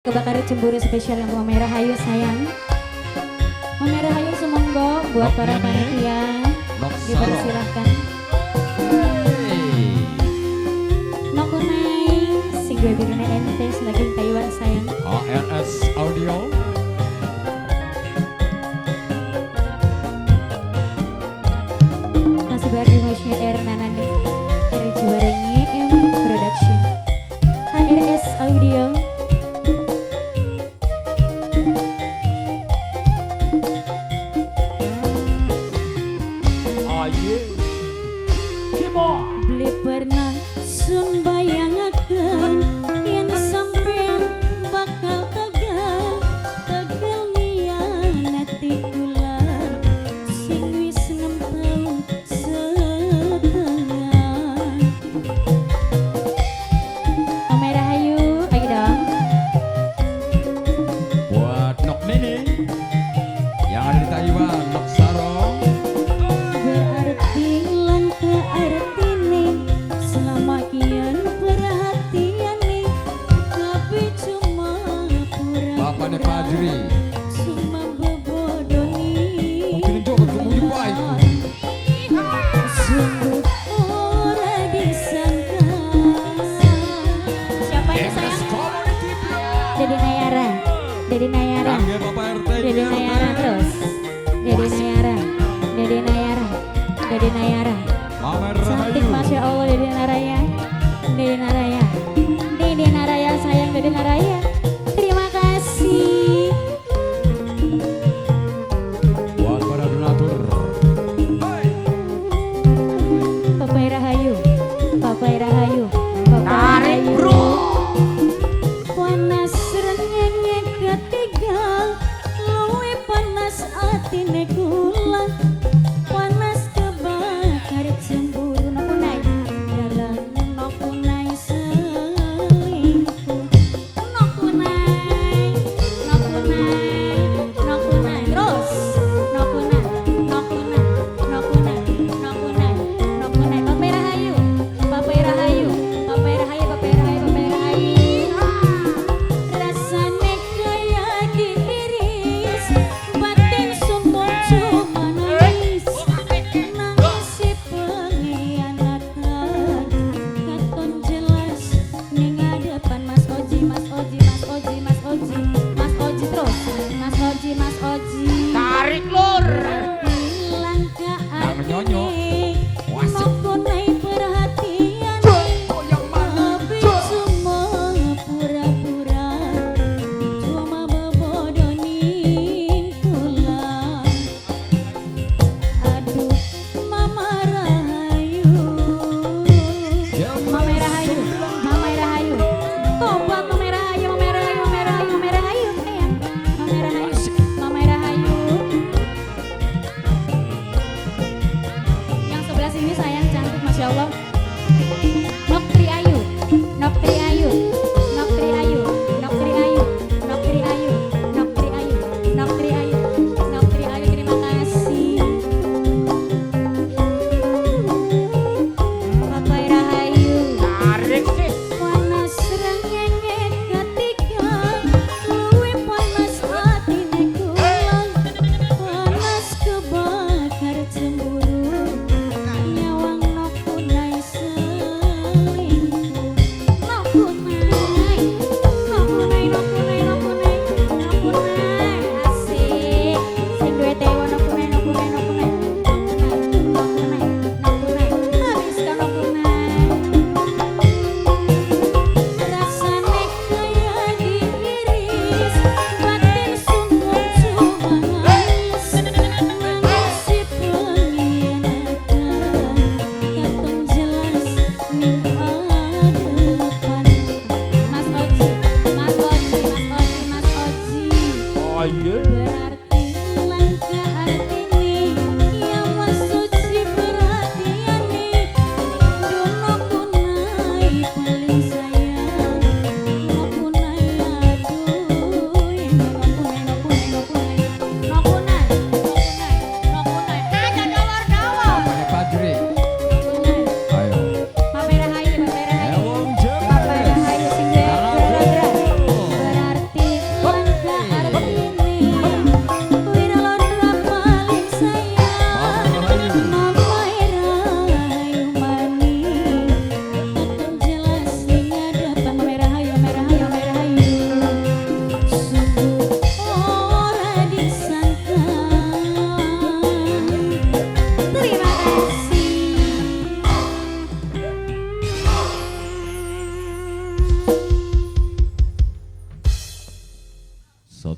Kebakaran cemburu spesial yang Mama Rahayu sayang. Mama Rahayu sumonggo buat para panitia dipersilahkan. Nokunai sing gue birune ente lagi Taiwan sayang. ARS Audio. Masih bagi Mosnya Ernanani dari Juwarengi M Production. ARS Audio. Beli pernah sun bayangaken yen sampean bakal tegal ngianati kula sing wis 6 taun setengah. Mama Rahayu, ayo dong. Buat Nok Nini yang ada di Taiwan, Nok Sarong. Berarti langka artine selama kian perhatian nih, tapi cuma Bapaknya pura-pura, Fajri. cuma bebodoni. Mungkin juga ketemu baik. Sungguh ora disangka. Siapa ini sayang? Dedi Nayara, Dedi Nayara, Kangge Bapak RT. Dedi Nayara terus. Dedi Nayara, Dedi Nayara, Dedi Nayara. Mama Cantik Rahayu. Masya Allah Dedi Naraya, Dedi Naraya, Dedi Naraya sayang Dedi Naraya. Terima kasih. Buat para donatur. Papai Rahayu, Papai Rahayu, Papai Rahayu. Panas rengenge ketiga, luwe panas atine kula. Panas kebakar cemburu nokunai, dalam nokunai selingkuh. Nokunai, nokunai, nokunai terus. Nokunai, nokunai, nokunai, nokunai, nokunai. Papai Rahayu, Papai Rahayu, Papai Rahayu, Papai Rahayu, Papai Rahayu. Rasane kaya diiris, batin sumpah cuma nangis. Nangis si pengkhianatan, katon jelas ning hadapan Mas Oji, Mas Oji, Mas Oji, Mas Oji, Mas Oji terus, Mas Oji, Mas Oji. Tarik lur. Langka Nang nyonyo. Wasik. nokunai perhatian, tapi cuma pura-pura, cuma bebodonin kula. Aduh, Mama Rahayu, Mama Rahayu, Mama Rahayu. Tobat Mama Rahayu, Mama Rahayu, Mama Rahayu, Mama Rahayu, sayang. Mama Rahayu, Mama Rahayu. Yang sebelah sini sayang cantik Masya Allah. Nok Tri Ayu, Nok Tri Ayu, Nok Tri Ayu, Nok Tri Ayu, Nok Tri Ayu, Nok Tri Ayu, Nok Tri Ayu, Nok Tri Ayu. Terima kasih. Papai Rahayu. Tarik sih. Panas rengenge ketiga, luwe panas atine kula. Panas kebakar cemburu, nyawang nokunai selingkuh. Nokunai, nokunai, nokunai, nokunai, nokunai. Asik. Sing duwe tewa nokunai, nokunai, nokunai, nokunai, nokunai, nokunai. Habis ka nokunai. Rasane kaya diiris, batin sungguh cuma nangis. Nangis si pengkhianatan, katon jelas ning hadapan. Mas Oji, Mas Oji, Mas Oji, Mas Oji. Oh iya. Berarti